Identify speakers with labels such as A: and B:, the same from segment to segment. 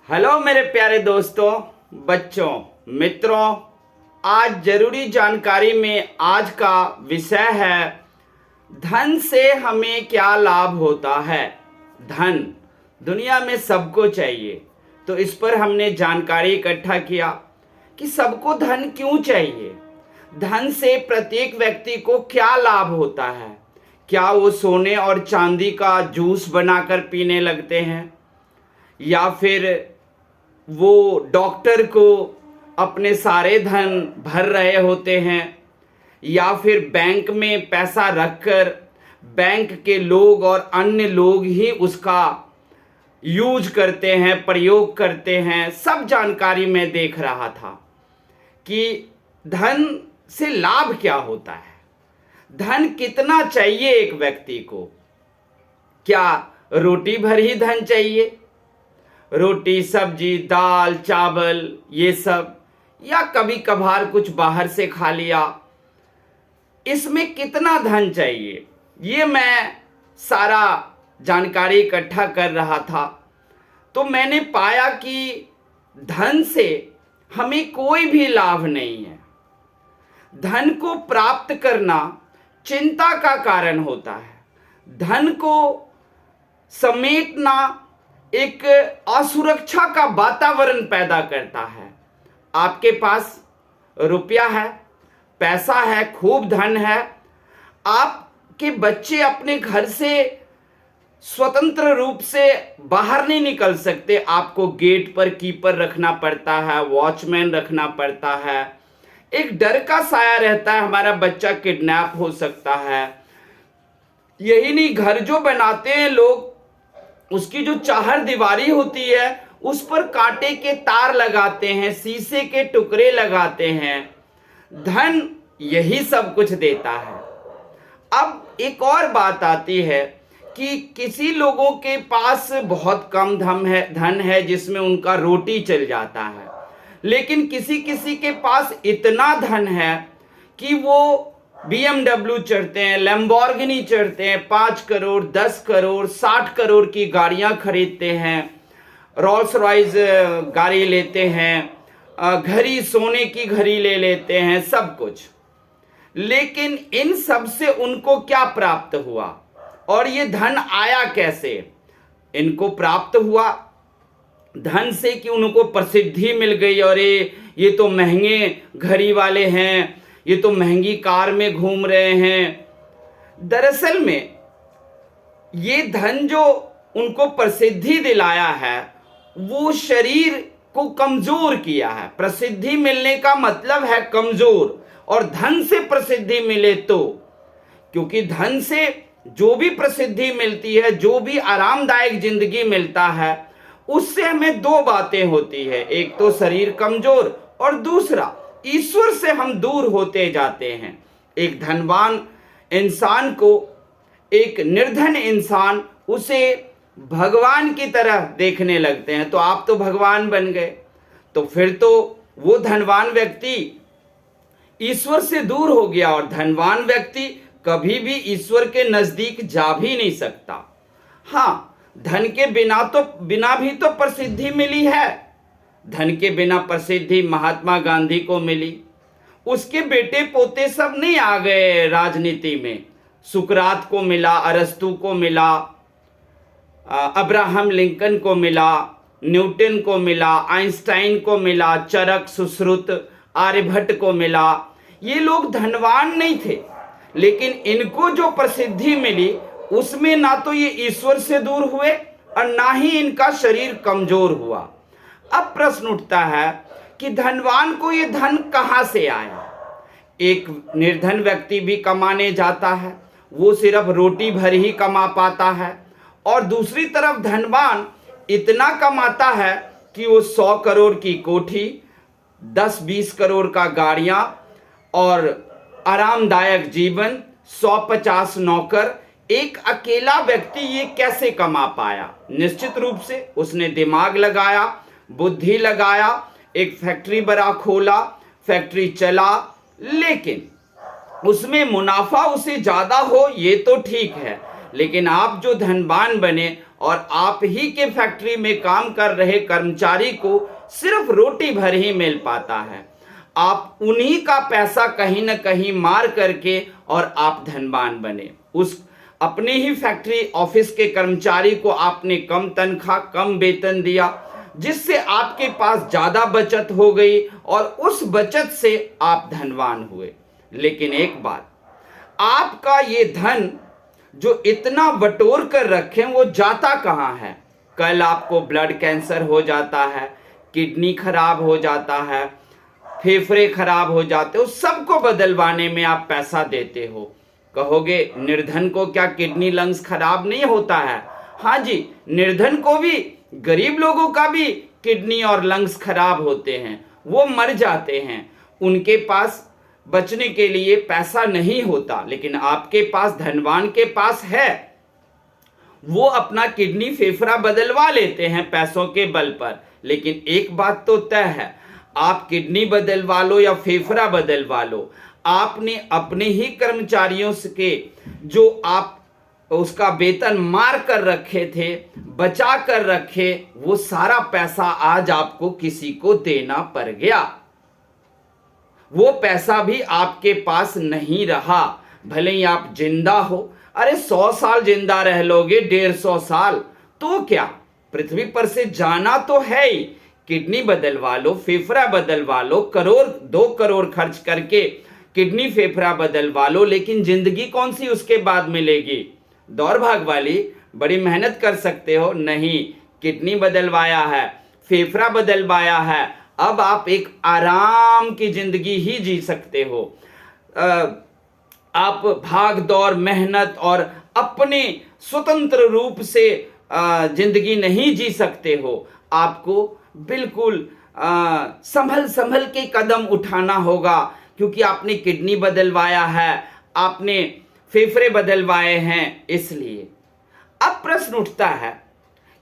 A: Hello मेरे प्यारे दोस्तों, बच्चों, मित्रों। आज जरूरी जानकारी में आज का विषय है धन से हमें क्या लाभ होता है। धन दुनिया में सबको चाहिए, तो इस पर हमने जानकारी इकट्ठा किया कि सबको धन क्यों चाहिए, धन से प्रत्येक व्यक्ति को क्या लाभ होता है। क्या वो सोने और चांदी का जूस बनाकर पीने लगते हैं, या फिर वो डॉक्टर को अपने सारे धन भर रहे होते हैं, या फिर बैंक में पैसा रखकर बैंक के लोग और अन्य लोग ही उसका यूज करते हैं, प्रयोग करते हैं। सब जानकारी मैं देख रहा था कि धन से लाभ क्या होता है, धन कितना चाहिए एक व्यक्ति को। क्या रोटी भर ही धन चाहिए, रोटी सब्जी दाल चावल ये सब, या कभी कभार कुछ बाहर से खा लिया, इसमें कितना धन चाहिए, ये मैं सारा जानकारी इकट्ठा कर रहा था। तो मैंने पाया कि धन से हमें कोई भी लाभ नहीं है। धन को प्राप्त करना चिंता का कारण होता है। धन को समेटना एक असुरक्षा का वातावरण पैदा करता है। आपके पास रुपया है, पैसा है, खूब धन है, आपके बच्चे अपने घर से स्वतंत्र रूप से बाहर नहीं निकल सकते। आपको गेट पर कीपर रखना पड़ता है, वॉचमैन रखना पड़ता है। एक डर का साया रहता है, हमारा बच्चा किडनैप हो सकता है। यही नहीं, घर जो बनाते हैं लोग, उसकी जो चार दीवारी होती है उस पर कांटे के तार लगाते हैं, शीशे के टुकड़े लगाते हैं। धन यही सब कुछ देता है। अब एक और बात आती है कि किसी लोगों के पास बहुत कम धन है जिसमें उनका रोटी चल जाता है, लेकिन किसी किसी के पास इतना धन है कि वो BMW चढ़ते हैं, लैम्बोर्गिनी चढ़ते हैं, 5 करोड़ 10 करोड़ 60 करोड़ की गाड़ियां खरीदते हैं, रोल्स रॉयस गाड़ी लेते हैं, घड़ी सोने की घड़ी ले लेते हैं, सब कुछ। लेकिन इन सब से उनको क्या प्राप्त हुआ और ये धन आया कैसे? इनको प्राप्त हुआ धन से कि उनको प्रसिद्धि मिल गई, और ये तो महंगे घड़ी वाले हैं, ये तो महंगी कार में घूम रहे हैं। दरअसल में ये धन जो उनको प्रसिद्धि दिलाया है वो शरीर को कमजोर किया है। प्रसिद्धि मिलने का मतलब है कमजोर, और धन से प्रसिद्धि मिले तो, क्योंकि धन से जो भी प्रसिद्धि मिलती है, जो भी आरामदायक जिंदगी मिलता है, उससे हमें दो बातें होती है। एक तो शरीर कमजोर, और दूसरा ईश्वर से हम दूर होते जाते हैं। एक धनवान इंसान को एक निर्धन इंसान उसे भगवान की तरह देखने लगते हैं। तो आप तो भगवान बन गए, तो फिर तो वो धनवान व्यक्ति ईश्वर से दूर हो गया, और धनवान व्यक्ति कभी भी ईश्वर के नजदीक जा भी नहीं सकता। हाँ, धन के बिना भी तो प्रसिद्धि मिली है। धन के बिना प्रसिद्धि महात्मा गांधी को मिली, उसके बेटे पोते सब नहीं आ गए राजनीति में। सुकरात को मिला, अरस्तु को मिला, अब्राहम लिंकन को मिला, न्यूटन को मिला, आइंस्टाइन को मिला, चरक सुश्रुत आर्यभट्ट को मिला। ये लोग धनवान नहीं थे, लेकिन इनको जो प्रसिद्धि मिली उसमें ना तो ये ईश्वर से दूर हुए और ना ही इनका शरीर कमजोर हुआ। अब प्रश्न उठता है कि धनवान को ये धन कहां से आया? एक निर्धन व्यक्ति भी कमाने जाता है, वो सिर्फ रोटी भर ही कमा पाता है, और दूसरी तरफ धनवान इतना कमाता है कि वो 100 करोड़ की कोठी, 10-20 करोड़ का गाड़ियां और आरामदायक जीवन, 150 नौकर। एक अकेला व्यक्ति ये कैसे कमा पाया? निश्चित रूप से उसने दिमाग लगाया, बुद्धि लगाया, एक फैक्ट्री बड़ा खोला, फैक्ट्री चला, लेकिन उसमें मुनाफा उसे ज्यादा हो ये तो ठीक है, लेकिन आप जो धनवान बने और आप ही के फैक्ट्री में काम कर रहे कर्मचारी को सिर्फ रोटी भर ही मिल पाता है। आप उन्हीं का पैसा कहीं ना कहीं मार करके और आप धनवान बने। उस अपने ही फैक्ट्री ऑफिस के कर्मचारी को आपने कम तनख्वाह, कम वेतन दिया, जिससे आपके पास ज्यादा बचत हो गई और उस बचत से आप धनवान हुए। लेकिन एक बात, आपका ये धन जो इतना बटोर कर रखे वो जाता कहाँ है? कल आपको ब्लड कैंसर हो जाता है, किडनी खराब हो जाता है, फेफड़े खराब हो जाते हो, सबको बदलवाने में आप पैसा देते हो। कहोगे निर्धन को क्या किडनी लंग्स खराब नहीं होता है? हाँ जी, निर्धन को भी, गरीब लोगों का भी किडनी और लंग्स खराब होते हैं, वो मर जाते हैं, उनके पास बचने के लिए पैसा नहीं होता। लेकिन आपके पास, धनवान के पास है, वो अपना किडनी फेफड़ा बदलवा लेते हैं पैसों के बल पर। लेकिन एक बात तो तय है, आप किडनी बदलवा लो या फेफड़ा बदलवा लो, आपने अपने ही कर्मचारियों के जो आप उसका वेतन मार कर रखे थे, बचा कर रखे, वो सारा पैसा आज आपको किसी को देना पड़ गया। वो पैसा भी आपके पास नहीं रहा। भले ही आप जिंदा हो, अरे 100 साल जिंदा रह लोगे, 150 साल, तो क्या, पृथ्वी पर से जाना तो है ही। किडनी बदलवा लो, फेफड़ा बदलवा लो, करोड़ 2 करोड़ खर्च करके किडनी फेफड़ा बदलवा लो, लेकिन जिंदगी कौन सी उसके बाद मिलेगी? दौड़ भाग वाली। बड़ी मेहनत कर सकते हो, नहीं, किडनी बदलवाया है, फेफड़ा बदलवाया है, अब आप एक आराम की जिंदगी ही जी सकते हो। आप भाग दौड़, मेहनत और अपने स्वतंत्र रूप से जिंदगी नहीं जी सकते हो। आपको बिल्कुल संभल संभल के कदम उठाना होगा, क्योंकि आपने किडनी बदलवाया है, आपने फेफड़े बदलवाए हैं। इसलिए अब प्रश्न उठता है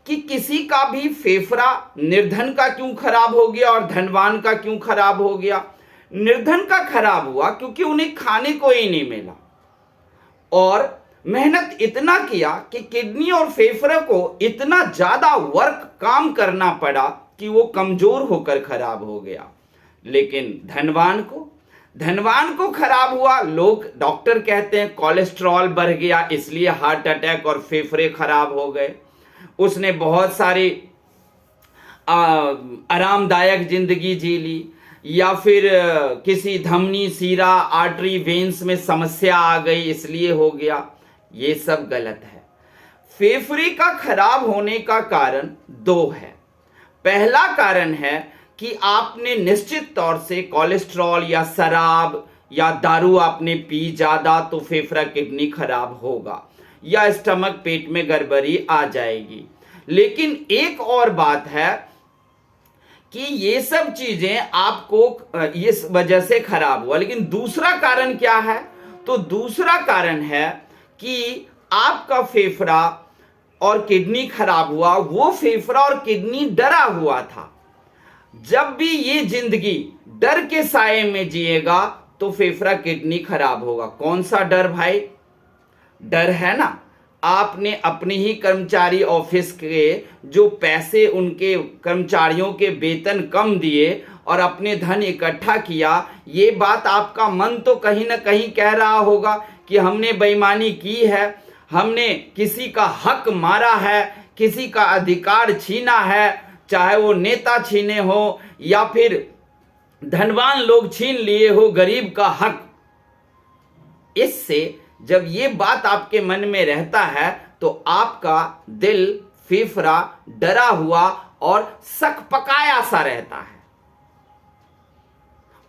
A: कि किसी का भी फेफड़ा निर्धन का क्यों खराब हो गया और धनवान का क्यों खराब हो गया? निर्धन का खराब हुआ क्योंकि उन्हें खाने को ही नहीं मिला और मेहनत इतना किया कि किडनी और फेफड़े को इतना ज्यादा वर्क काम करना पड़ा कि वो कमजोर होकर खराब हो गया। लेकिन धनवान को खराब हुआ, लोग, डॉक्टर कहते हैं कोलेस्ट्रॉल बढ़ गया, इसलिए हार्ट अटैक और फेफड़े खराब हो गए। उसने बहुत सारी आरामदायक जिंदगी जी ली, या फिर किसी धमनी, सीरा, आर्टरी, वेन्स में समस्या आ गई, इसलिए हो गया। ये सब गलत है। फेफड़े का खराब होने का कारण 2 है। पहला कारण है कि आपने निश्चित तौर से कोलेस्ट्रॉल या शराब या दारू आपने पी ज्यादा, तो फेफड़ा, किडनी खराब होगा, या स्टमक, पेट में गड़बड़ी आ जाएगी। लेकिन एक और बात है कि ये सब चीजें आपको इस वजह से खराब हुआ। लेकिन दूसरा कारण क्या है? तो दूसरा कारण है कि आपका फेफड़ा और किडनी खराब हुआ। वो फेफड़ा और किडनी डरा हुआ था। जब भी ये जिंदगी डर के साए में जिएगा तो फेफड़ा, किडनी खराब होगा। कौन सा डर भाई? डर है ना, आपने अपने ही कर्मचारी ऑफिस के जो पैसे उनके कर्मचारियों के वेतन कम दिए और अपने धन इकट्ठा किया। ये बात आपका मन तो कहीं ना कहीं कह रहा होगा कि हमने बेईमानी की है, हमने किसी का हक मारा है, किसी का अधिकार छीना है, चाहे वो नेता छीने हो या फिर धनवान लोग छीन लिए हो गरीब का हक। इससे जब ये बात आपके मन में रहता है तो आपका दिल, फेफड़ा डरा हुआ और सकपकाया सा रहता है,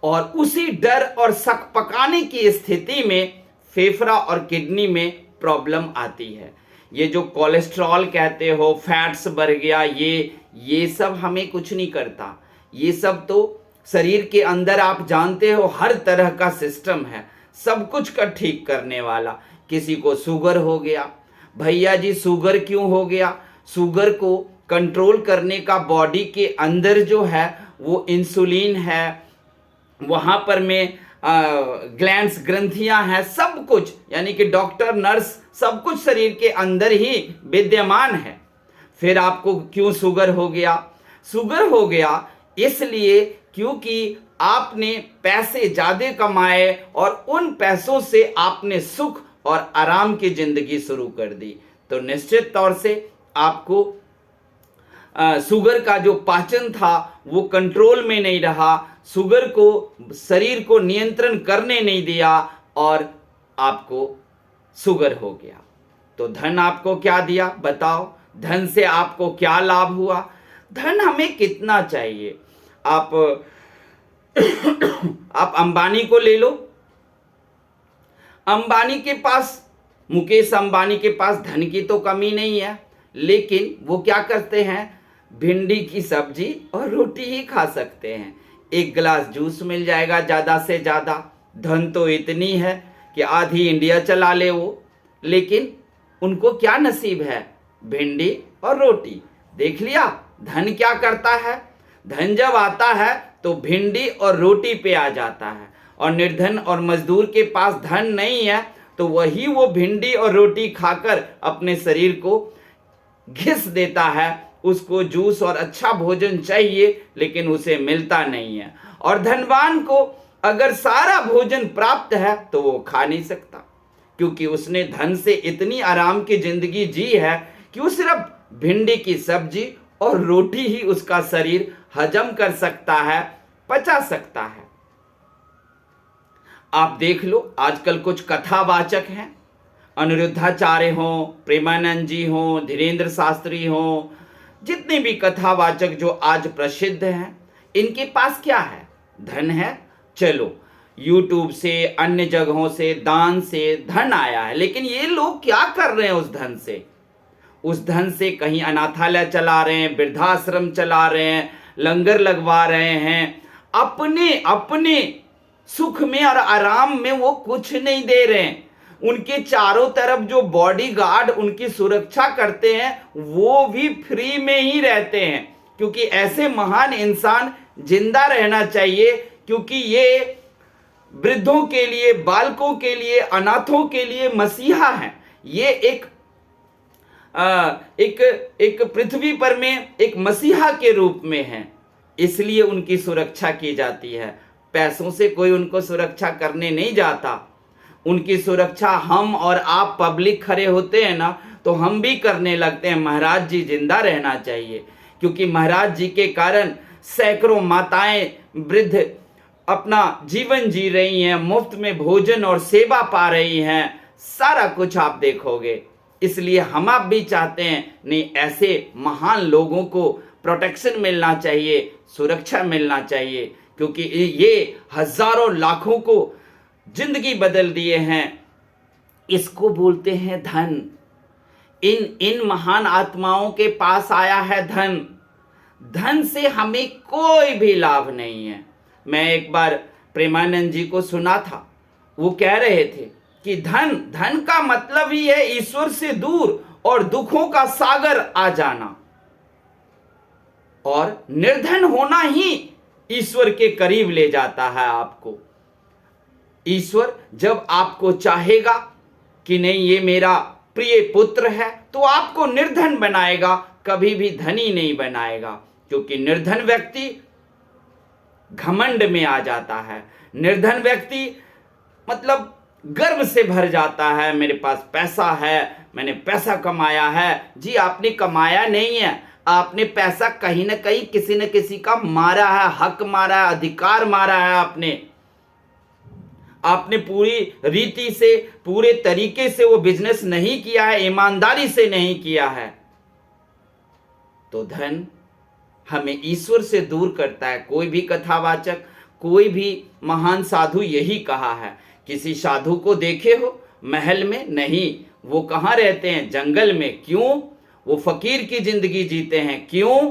A: और उसी डर और सकपकाने की स्थिति में फेफड़ा और किडनी में प्रॉब्लम आती है। ये जो कोलेस्ट्रॉल कहते हो, फैट्स बढ़ गया, ये सब हमें कुछ नहीं करता। ये सब तो शरीर के अंदर आप जानते हो हर तरह का सिस्टम है, सब कुछ का ठीक करने वाला। किसी को शुगर हो गया, भैया जी शुगर क्यों हो गया? शुगर को कंट्रोल करने का बॉडी के अंदर जो है वो इंसुलिन है, वहां पर में ग्लैंड्स, ग्रंथियां हैं, सब कुछ, यानी कि डॉक्टर, नर्स, सब कुछ शरीर के अंदर ही विद्यमान है। फिर आपको क्यों शुगर हो गया? शुगर हो गया इसलिए क्योंकि आपने पैसे ज्यादा कमाए और उन पैसों से आपने सुख और आराम की जिंदगी शुरू कर दी। तो निश्चित तौर से आपको शुगर का जो पाचन था वो कंट्रोल में नहीं रहा, शुगर को शरीर को नियंत्रण करने नहीं दिया और आपको शुगर हो गया। तो धन आपको क्या दिया बताओ? धन से आपको क्या लाभ हुआ? धन हमें कितना चाहिए? आप आप अंबानी को ले लो। अंबानी के पास, मुकेश अंबानी के पास धन की तो कमी नहीं है, लेकिन वो क्या करते हैं? भिंडी की सब्जी और रोटी ही खा सकते हैं। एक गिलास जूस मिल जाएगा ज्यादा से ज्यादा। धन तो इतनी है कि आधी इंडिया चला ले वो, लेकिन उनको क्या नसीब है? भिंडी और रोटी। देख लिया धन क्या करता है? धन जब आता है तो भिंडी और रोटी पे आ जाता है, और निर्धन और मजदूर के पास धन नहीं है तो वही वो भिंडी और रोटी खाकर अपने शरीर को घिस देता है। उसको जूस और अच्छा भोजन चाहिए लेकिन उसे मिलता नहीं है। और धनवान को अगर सारा भोजन प्राप्त है तो वो खा नहीं सकता, क्योंकि उसने धन से इतनी आराम की जिंदगी जी है कि वो सिर्फ भिंडी की सब्जी और रोटी ही उसका शरीर हजम कर सकता है, पचा सकता है। आप देख लो आजकल कुछ कथावाचक हैं, अनिरुद्धाचार्य हो, प्रेमानंद जी हो, धीरेन्द्र शास्त्री हो, जितने भी कथावाचक जो आज प्रसिद्ध हैं, इनके पास क्या है? धन है। चलो यूट्यूब से, अन्य जगहों से, दान से धन आया है, लेकिन ये लोग क्या कर रहे हैं उस धन से? उस धन से कहीं अनाथालय चला रहे हैं, वृद्धाश्रम चला रहे हैं, लंगर लगवा रहे हैं। अपने अपने सुख में और आराम में वो कुछ नहीं दे रहे हैं। उनके चारों तरफ जो बॉडीगार्ड उनकी सुरक्षा करते हैं वो भी फ्री में ही रहते हैं, क्योंकि ऐसे महान इंसान जिंदा रहना चाहिए, क्योंकि ये वृद्धों के लिए, बालकों के लिए, अनाथों के लिए मसीहा हैं। ये एक पृथ्वी पर में एक मसीहा के रूप में हैं, इसलिए उनकी सुरक्षा की जाती है। पैसों से कोई उनको सुरक्षा करने नहीं जाता। उनकी सुरक्षा हम और आप पब्लिक खड़े होते हैं ना, तो हम भी करने लगते हैं। महाराज जी जिंदा रहना चाहिए, क्योंकि महाराज जी के कारण सैकड़ों माताएं, वृद्ध अपना जीवन जी रही हैं, मुफ्त में भोजन और सेवा पा रही हैं। सारा कुछ आप देखोगे। इसलिए हम आप भी चाहते हैं नहीं, ऐसे महान लोगों को प्रोटेक्शन मिलना चाहिए, सुरक्षा मिलना चाहिए, क्योंकि ये हजारों लाखों को जिंदगी बदल दिए हैं। इसको बोलते हैं धन। इन महान आत्माओं के पास आया है धन। धन से हमें कोई भी लाभ नहीं है। मैं एक बार प्रेमानंद जी को सुना था, वो कह रहे थे कि धन का मतलब ही है ईश्वर से दूर और दुखों का सागर आ जाना, और निर्धन होना ही ईश्वर के करीब ले जाता है आपको। ईश्वर जब आपको चाहेगा कि नहीं ये मेरा प्रिय पुत्र है, तो आपको निर्धन बनाएगा, कभी भी धनी नहीं बनाएगा। क्योंकि निर्धन व्यक्ति घमंड में आ जाता है। निर्धन व्यक्ति मतलब गर्व से भर जाता है, मेरे पास पैसा है, मैंने पैसा कमाया है। जी आपने कमाया नहीं है, आपने पैसा कहीं ना कहीं किसी न किसी का मारा है, हक मारा है, अधिकार मारा है। आपने पूरी रीति से, पूरे तरीके से वो बिजनेस नहीं किया है, ईमानदारी से नहीं किया है। तो धन हमें ईश्वर से दूर करता है। कोई भी कथावाचक, कोई भी महान साधु यही कहा है। किसी साधु को देखे हो महल में? नहीं, वो कहाँ रहते हैं? जंगल में। क्यों? वो फकीर की जिंदगी जीते हैं। क्यों?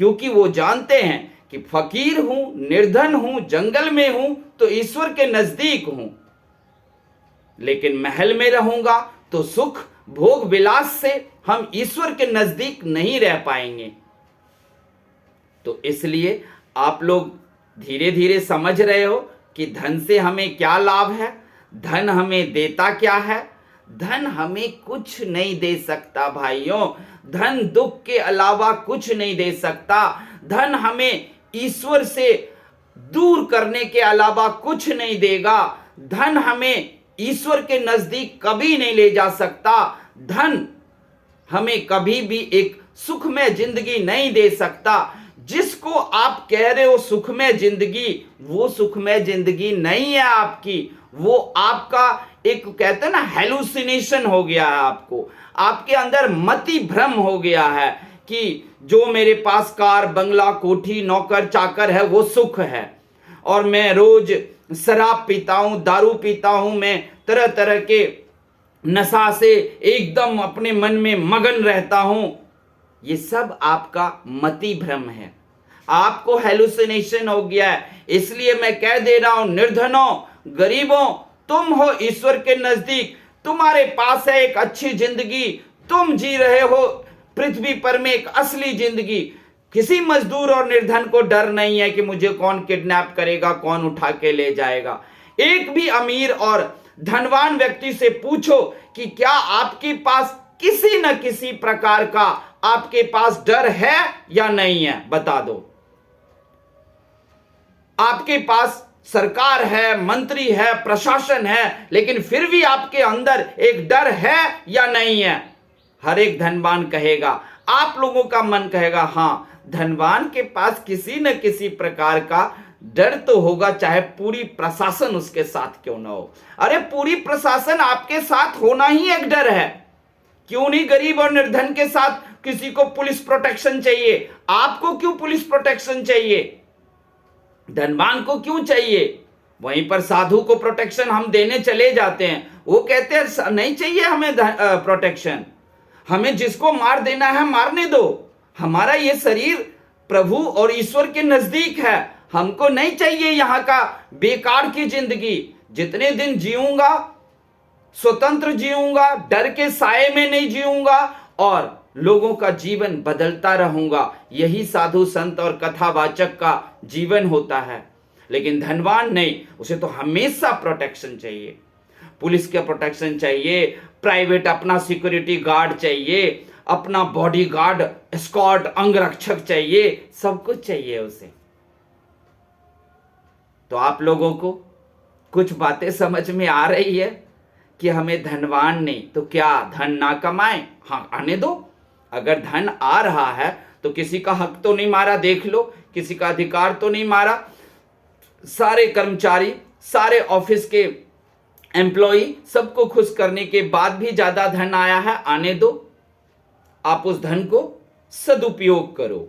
A: क्योंकि वो जानते हैं कि फकीर हूं, निर्धन हूं, जंगल में हूं तो ईश्वर के नजदीक हूं, लेकिन महल में रहूंगा तो सुख भोग विलास से हम ईश्वर के नजदीक नहीं रह पाएंगे। तो इसलिए आप लोग धीरे धीरे समझ रहे हो कि धन से हमें क्या लाभ है, धन हमें देता क्या है, धन हमें कुछ नहीं दे सकता भाइयों। धन दुख के अलावा कुछ नहीं दे सकता। धन हमें ईश्वर से दूर करने के अलावा कुछ नहीं देगा। धन हमें ईश्वर के नजदीक कभी नहीं ले जा सकता। धन हमें कभी भी एक सुखमय जिंदगी नहीं दे सकता। जिसको आप कह रहे हो सुखमय जिंदगी, वो सुखमय जिंदगी नहीं है आपकी। वो आपका एक कहते हैं ना हेलुसिनेशन हो गया है। आपके अंदर मति भ्रम हो गया है कि जो मेरे पास कार बंगला कोठी नौकर चाकर है वो सुख है, और मैं रोज शराब पीता हूं, दारू पीता हूं, मैं तरह तरह के नशा से एकदम अपने मन में मगन रहता हूं। ये सब आपका मति भ्रम है। आपको हेलुसिनेशन हो गया है। इसलिए मैं कह दे रहा हूं, निर्धनों गरीबों, तुम हो ईश्वर के नजदीक। तुम्हारे पास है एक अच्छी जिंदगी। तुम जी रहे हो पृथ्वी पर में एक असली जिंदगी। किसी मजदूर और निर्धन को डर नहीं है कि मुझे कौन किडनैप करेगा, कौन उठा के ले जाएगा। एक भी अमीर और धनवान व्यक्ति से पूछो कि क्या आपके पास किसी न किसी प्रकार का आपके पास डर है या नहीं है, बता दो। आपके पास सरकार है, मंत्री है, प्रशासन है, लेकिन फिर भी आपके अंदर एक डर है या नहीं है? हर एक धनवान कहेगा। आप लोगों का मन कहेगा हाँ, धनवान के पास किसी न किसी प्रकार का डर तो होगा, चाहे पूरी प्रशासन उसके साथ क्यों ना हो। अरे पूरी प्रशासन आपके साथ होना ही एक डर है। क्यों नहीं गरीब और निर्धन के साथ किसी को पुलिस प्रोटेक्शन चाहिए? आपको क्यों पुलिस प्रोटेक्शन चाहिए? धनवान को क्यों चाहिए? वहीं पर साधु को प्रोटेक्शन हम देने चले जाते हैं, वो कहते हैं नहीं चाहिए हमें प्रोटेक्शन, हमें जिसको मार देना है मारने दो। हमारा ये शरीर प्रभु और ईश्वर के नजदीक है, हमको नहीं चाहिए यहाँ का बेकार की जिंदगी। जितने दिन जीऊंगा स्वतंत्र जीऊंगा, डर के साए में नहीं जीऊंगा और लोगों का जीवन बदलता रहूंगा। यही साधु संत और कथावाचक का जीवन होता है। लेकिन धनवान नहीं, उसे तो हमेशा प्रोटेक्शन चाहिए, पुलिस का प्रोटेक्शन चाहिए, प्राइवेट अपना सिक्योरिटी गार्ड चाहिए, अपना बॉडी गार्ड, एस्कॉर्ट, अंगरक्षक चाहिए, सब कुछ चाहिए उसे। तो आप लोगों को कुछ बातें समझ में आ रही है कि हमें धनवान नहीं तो क्या धन ना कमाएं? हाँ, आने दो। अगर धन आ रहा है तो किसी का हक तो नहीं मारा, देख लो, किसी का अधिकार तो नहीं मारा। सारे कर्मचारी, सारे ऑफिस के एम्प्लॉई, सबको खुश करने के बाद भी ज्यादा धन आया है, आने दो। आप उस धन को सदुपयोग करो।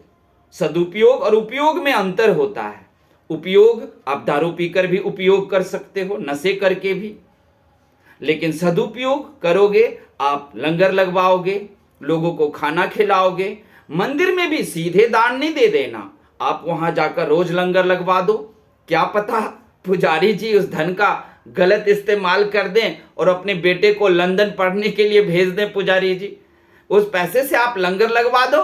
A: सदुपयोग और उपयोग में अंतर होता है। उपयोग आप दारू पीकर भी उपयोग कर सकते हो, नशे करके भी, लेकिन सदुपयोग करोगे आप लंगर लगवाओगे, लोगों को खाना खिलाओगे। मंदिर में भी सीधे दान नहीं दे देना, आप वहां जाकर रोज लंगर लगवा दो। क्या पता पुजारी जी उस धन का गलत इस्तेमाल कर दें और अपने बेटे को लंदन पढ़ने के लिए भेज दें। पुजारी जी, उस पैसे से आप लंगर लगवा दो,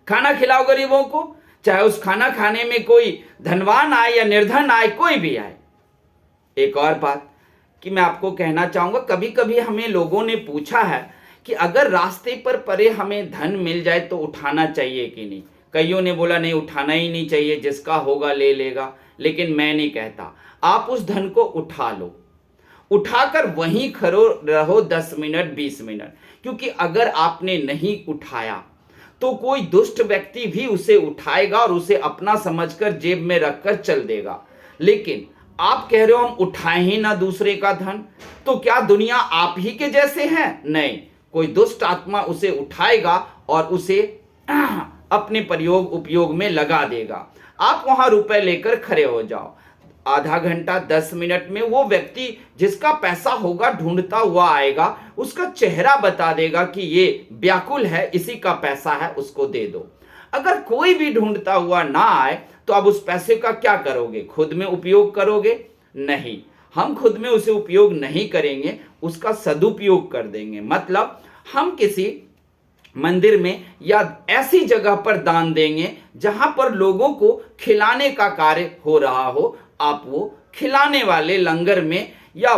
A: खाना खिलाओ गरीबों को, चाहे उस खाना खाने में कोई धनवान आए या निर्धन आए, कोई भी आए। एक और बात कि मैं आपको कहना चाहूंगा, कभी कभी हमें लोगों ने पूछा है कि अगर रास्ते पर परे हमें धन मिल जाए तो उठाना चाहिए कि नहीं। कईयों ने बोला नहीं, उठाना ही नहीं चाहिए, जिसका होगा ले लेगा। लेकिन मैं नहीं कहता, आप उस धन को उठा लो, उठाकर वहीं खड़ो रहो 10 मिनट 20 मिनट, क्योंकि अगर आपने नहीं उठाया तो कोई दुष्ट व्यक्ति भी उसे उठाएगा और उसे अपना समझकर जेब में रखकर चल देगा। लेकिन आप कह रहे हो हम उठाए ही ना दूसरे का धन, तो क्या दुनिया आप ही के जैसे हैं? नहीं, कोई दुष्ट आत्मा उसे उठाएगा और उसे अपने प्रयोग उपयोग में लगा देगा। आप वहां रुपए लेकर खड़े हो जाओ, आधा घंटा 10 मिनट में वो व्यक्ति जिसका पैसा होगा ढूंढता हुआ आएगा, उसका चेहरा बता देगा कि ये व्याकुल है, इसी का पैसा है, उसको दे दो। अगर कोई भी ढूंढता हुआ ना आए तो अब उस पैसे का क्या करोगे? खुद में उपयोग करोगे? नहीं, हम खुद में उसे उपयोग नहीं करेंगे, उसका सदुपयोग कर देंगे। मतलब हम किसी मंदिर में या ऐसी जगह पर दान देंगे जहां पर लोगों को खिलाने का कार्य हो रहा हो। आप वो खिलाने वाले लंगर में या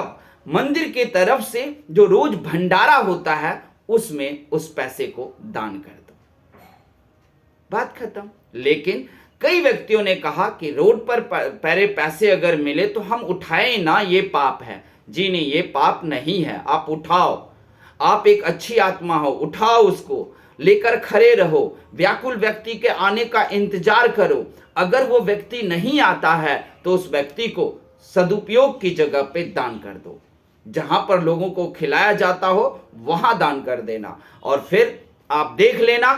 A: मंदिर के तरफ से जो रोज भंडारा होता है उसमें उस पैसे को दान कर दो, बात खत्म। लेकिन कई व्यक्तियों ने कहा कि रोड पर पड़े पैसे अगर मिले तो हम उठाएं ना, ये पाप है। जी नहीं, ये पाप नहीं है, आप उठाओ। आप एक अच्छी आत्मा हो, उठाओ, उसको लेकर खड़े रहो, व्याकुल व्यक्ति के आने का इंतजार करो। अगर वो व्यक्ति नहीं आता है तो उस व्यक्ति को सदुपयोग की जगह पे दान कर दो। जहां पर लोगों को खिलाया जाता हो वहां दान कर देना, और फिर आप देख लेना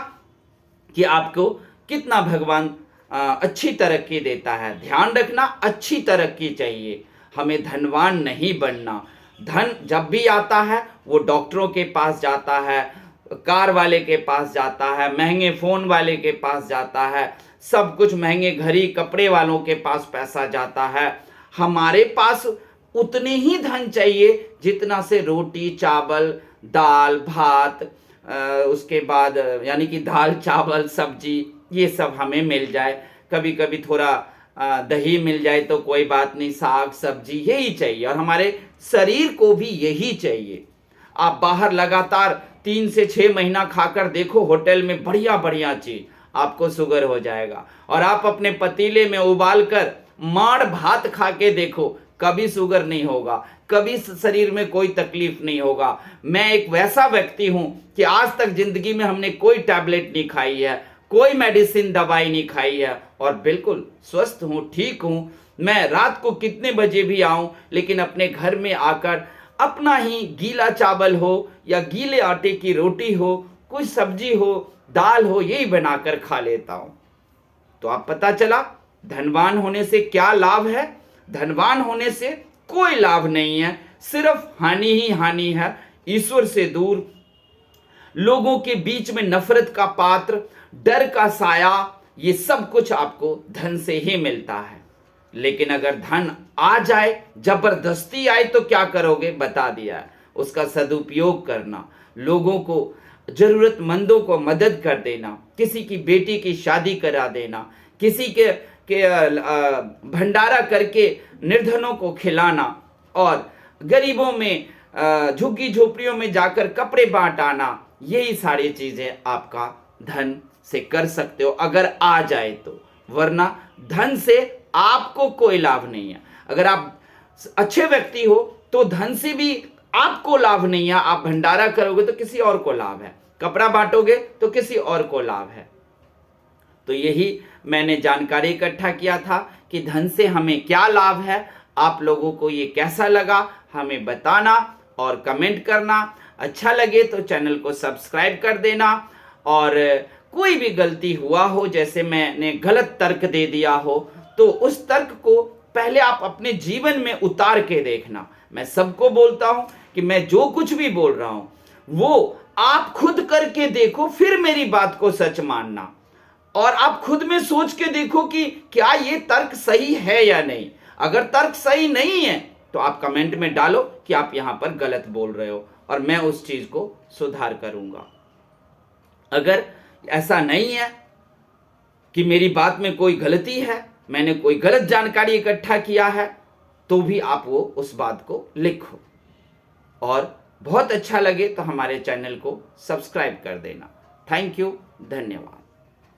A: कि आपको कितना भगवान अच्छी तरक्की देता है। ध्यान रखना, अच्छी तरक्की चाहिए, हमें धनवान नहीं बनना। धन जब भी आता है वो डॉक्टरों के पास जाता है, कार वाले के पास जाता है, महंगे फ़ोन वाले के पास जाता है, सब कुछ महंगे घड़ी कपड़े वालों के पास पैसा जाता है। हमारे पास उतने ही धन चाहिए जितना से रोटी चावल दाल भात, उसके बाद यानी कि दाल चावल सब्जी ये सब हमें मिल जाए। कभी कभी थोड़ा दही मिल जाए तो कोई बात नहीं, साग सब्जी यही चाहिए, और हमारे शरीर को भी यही चाहिए। आप बाहर लगातार 3 से 6 महीना खाकर देखो होटल में बढ़िया बढ़िया चीज, आपको शुगर हो जाएगा। और आप अपने पतीले में उबाल कर माड़ भात खा के देखो, कभी शुगर नहीं होगा, कभी शरीर में कोई तकलीफ नहीं होगा। मैं एक वैसा व्यक्ति हूं कि आज तक जिंदगी में हमने कोई टैबलेट नहीं खाई है, कोई मेडिसिन दवाई नहीं खाई है, और बिल्कुल स्वस्थ हूं, ठीक हूं। मैं रात को कितने बजे भी आऊं, लेकिन अपने घर में आकर अपना ही गीला चावल हो या गीले आटे की रोटी हो, कुछ सब्जी हो, दाल हो, यही बनाकर खा लेता हूं। तो आप पता चला धनवान होने से क्या लाभ है। धनवान होने से कोई लाभ नहीं है, सिर्फ हानि ही हानि है। ईश्वर से दूर, लोगों के बीच में नफरत का पात्र, डर का साया, ये सब कुछ आपको धन से ही मिलता है। लेकिन अगर धन आ जाए, जबरदस्ती आए, तो क्या करोगे, बता दिया है। उसका सदुपयोग करना, लोगों को, जरूरतमंदों को मदद कर देना, किसी की बेटी की शादी करा देना, किसी के भंडारा करके निर्धनों को खिलाना, और गरीबों में झुग्गी झोपड़ियों में जाकर कपड़े बांट आना, यही सारी चीजें आपका धन से कर सकते हो अगर आ जाए तो। वरना धन से आपको कोई लाभ नहीं है। अगर आप अच्छे व्यक्ति हो तो धन से भी आपको लाभ नहीं है। आप भंडारा करोगे तो किसी और को लाभ है, कपड़ा बांटोगे तो किसी और को लाभ है। तो यही मैंने जानकारी इकट्ठा किया था कि धन से हमें क्या लाभ है। आप लोगों को ये कैसा लगा हमें बताना और कमेंट करना। अच्छा लगे तो चैनल को सब्सक्राइब कर देना, और कोई भी गलती हुआ हो, जैसे मैंने गलत तर्क दे दिया हो, तो उस तर्क को पहले आप अपने जीवन में उतार के देखना। मैं सबको बोलता हूं कि मैं जो कुछ भी बोल रहा हूं वो आप खुद करके देखो, फिर मेरी बात को सच मानना, और आप खुद में सोच के देखो कि क्या ये तर्क सही है या नहीं। अगर तर्क सही नहीं है तो आप कमेंट में डालो कि आप यहां पर गलत बोल रहे हो, और मैं उस चीज को सुधार करूंगा। अगर ऐसा नहीं है कि मेरी बात में कोई गलती है, मैंने कोई गलत जानकारी इकट्ठा किया है, तो भी आप वो उस बात को लिखो। और बहुत अच्छा लगे तो हमारे चैनल को सब्सक्राइब कर देना। थैंक यू, धन्यवाद।